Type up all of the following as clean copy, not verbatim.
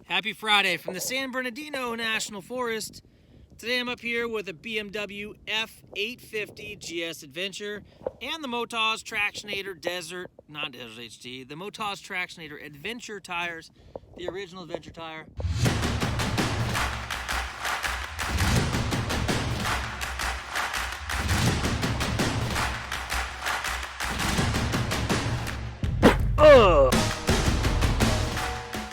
Happy Friday from the San Bernardino National Forest. Today I'm up here with a BMW F850 GS Adventure and the Motoz Tractionator not Desert HT, the Motoz Tractionator Adventure tires, the original Adventure tire.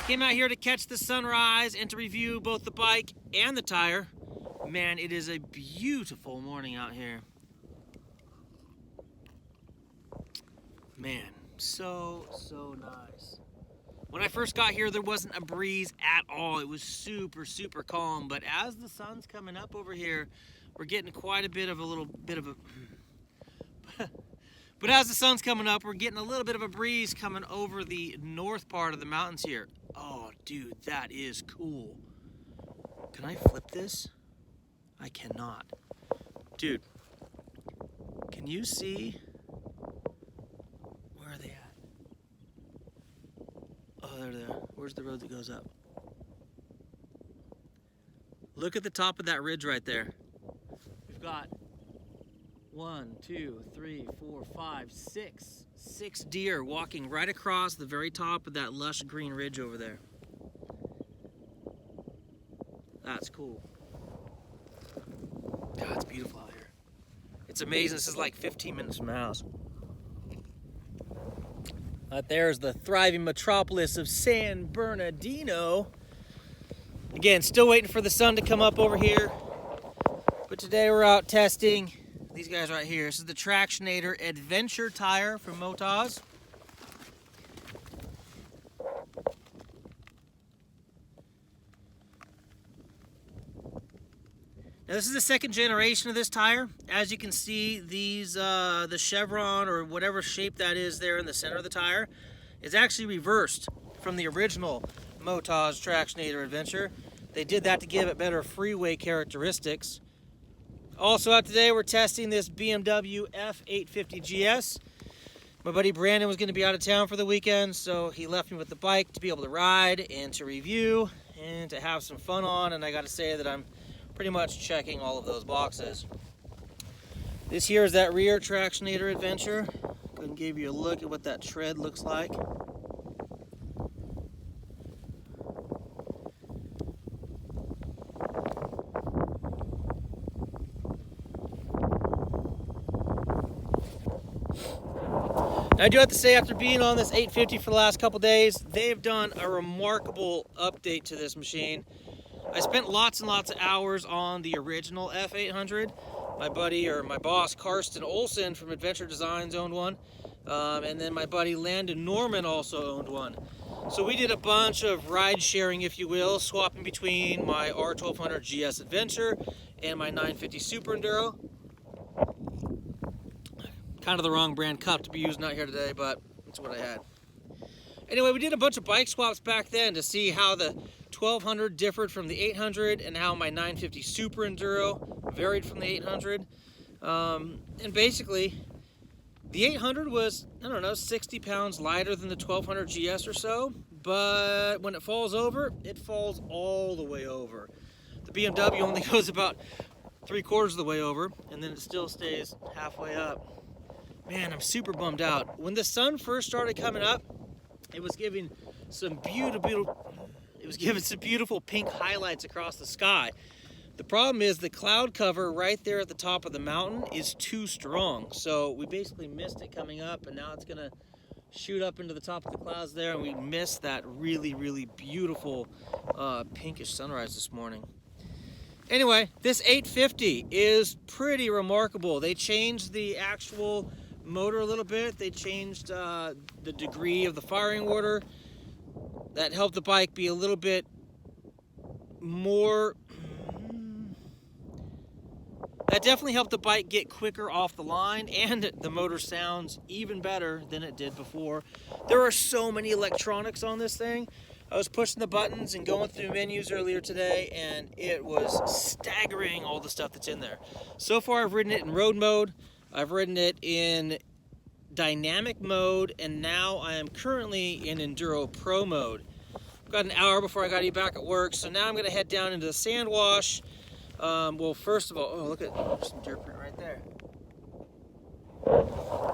Came out here to catch the sunrise and to review both the bike and the tire. Man, it is a beautiful morning out here. Man, so nice. When I first got here, there wasn't a breeze at all. It was super calm. But as the sun's coming up over here, we're getting quite a bit of a But as the sun's coming up, we're getting a little bit of a breeze coming over the north part of the mountains here. Oh, dude, that is cool. Can I flip this? I cannot. Dude, can you see? Where are they at? Oh, they're there. Where's the road that goes up? Look at the top of that ridge right there. We've got 1, 2, 3, 4, 5, 6 deer walking right across the very top of that lush green ridge over there. That's cool. God, it's beautiful out here. It's amazing. This is like 15 minutes from my house. Out there is the thriving metropolis of San Bernardino. Again, still waiting for the sun to come up over here. But today we're out testing these guys right here. This is the Tractionator Adventure tire from Motoz. Now this is the second generation of this tire. As you can see, these the chevron or whatever shape that is there in the center of the tire is actually reversed from the original Motoz Tractionator Adventure. They did that to give it better freeway characteristics. Also out today, we're testing this BMW F850GS. My buddy Brandon was going to be out of town for the weekend, so he left me with the bike to be able to ride and to review and to have some fun on, and I got to say that I'm pretty much checking all of those boxes. This here is that rear Tractionator Adventure. Go ahead and give you a look at what that tread looks like. I do have to say, after being on this 850 for the last couple days, they've done a remarkable update to this machine. I spent lots and lots of hours on the original F800. My boss, Karsten Olsen from Adventure Designs owned one. And then my buddy Landon Norman also owned one. So we did a bunch of ride sharing, if you will, swapping between my R1200 GS Adventure and my 950 Super Enduro. Kind of the wrong brand cup to be using out here today, but that's what I had. Anyway, we did a bunch of bike swaps back then to see how the 1200 differed from the 800 and how my 950 Super Enduro varied from the 800. And basically, the 800 was, 60 pounds lighter than the 1200 GS or so, but when it falls over, it falls all the way over. The BMW only goes about 3/4 of the way over, and then it still stays halfway up. Man, I'm super bummed out. When the sun first started coming up, it was giving some beautiful pink highlights across the sky. The problem is the cloud cover right there at the top of the mountain is too strong. So we basically missed it coming up, and now it's gonna shoot up into the top of the clouds there, and we missed that really beautiful pinkish sunrise this morning. Anyway, this 850 is pretty remarkable. They changed the actual motor a little bit. They changed the degree of the firing order. That helped the bike be a little bit more... That definitely helped the bike get quicker off the line, and the motor sounds even better than it did before. There are so many electronics on this thing. I was pushing the buttons and going through menus earlier today, and it was staggering all the stuff that's in there. So far, I've ridden it in road mode. I've ridden it in dynamic mode, and now I am currently in Enduro Pro mode. got an hour before I got to be back at work. So now I'm going to head down into the sand wash. Well, first of all, oh, look at some dirt print right there.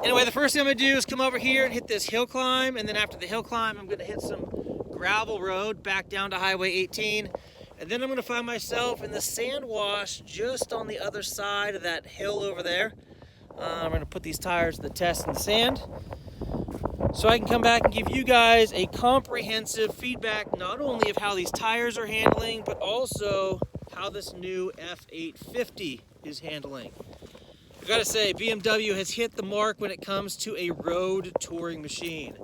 Anyway, the first thing I'm going to do is come over here and hit this hill climb. And then after the hill climb, I'm going to hit some gravel road back down to Highway 18. And then I'm going to find myself in the sand wash just on the other side of that hill over there. I'm going to put these tires to the test in the sand, so I can come back and give you guys a comprehensive feedback, not only of how these tires are handling, but also how this new F850 is handling. I gotta say, BMW has hit the mark when it comes to a road touring machine.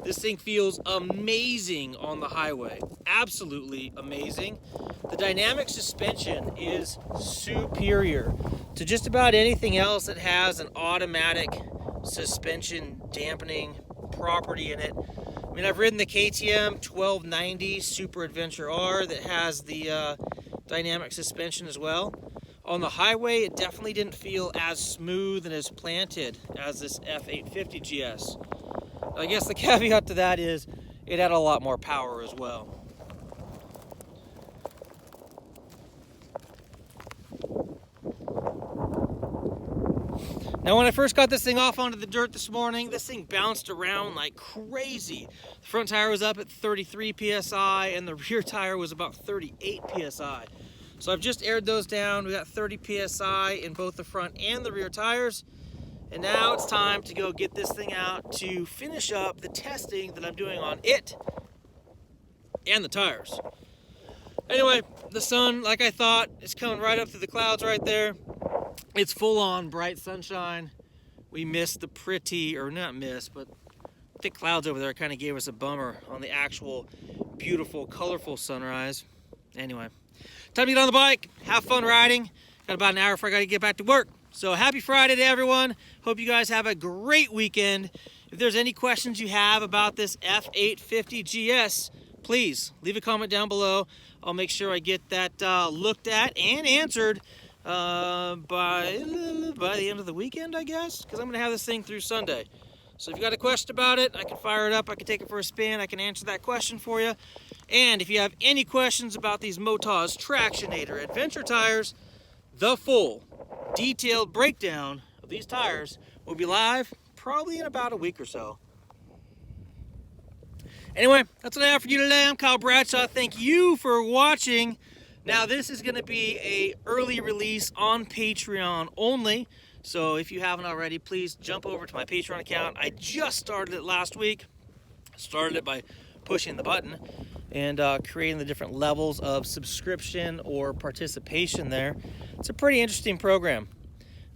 This thing feels amazing on the highway, absolutely amazing. The dynamic suspension is superior to just about anything else that has an automatic suspension dampening property in it. I mean, I've ridden the KTM 1290 Super Adventure R that has the dynamic suspension as well. On the highway, it definitely didn't feel as smooth and as planted as this F850 GS. I guess the caveat to that is it had a lot more power as well. Now, when I first got this thing off onto the dirt this morning, this thing bounced around like crazy. The front tire was up at 33 PSI and the rear tire was about 38 PSI. So I've just aired those down. We got 30 PSI in both the front and the rear tires. And now it's time to go get this thing out to finish up the testing that I'm doing on it and the tires. Anyway, the sun, like I thought, is coming right up through the clouds right there. It's full on bright sunshine. We missed the pretty, or not missed, but thick clouds over there kind of gave us a bummer on the actual beautiful, colorful sunrise. Anyway, time to get on the bike, have fun riding. Got about an hour before I got to get back to work. So happy Friday to everyone. Hope you guys have a great weekend. If there's any questions you have about this F850 GS, please leave a comment down below. I'll make sure I get that looked at and answered by the end of the weekend, I guess, because I'm going to have this thing through Sunday. So if you got a question about it, I can fire it up, I can take it for a spin, I can answer that question for you. And if you have any questions about these Motoz Tractionator Adventure tires, the full detailed breakdown of these tires will be live probably in about a week or so. Anyway, that's what I have for you today. I'm Kyle Bradshaw. Thank you for watching. Now, this is going to be an early release on Patreon only. So if you haven't already, please jump over to my Patreon account. I just started it last week. Started it by pushing the button and creating the different levels of subscription or participation there. It's a pretty interesting program.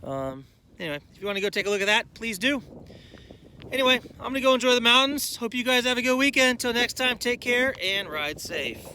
Anyway, if you want to go take a look at that, please do. Anyway, I'm going to go enjoy the mountains. Hope you guys have a good weekend. Until next time, take care and ride safe.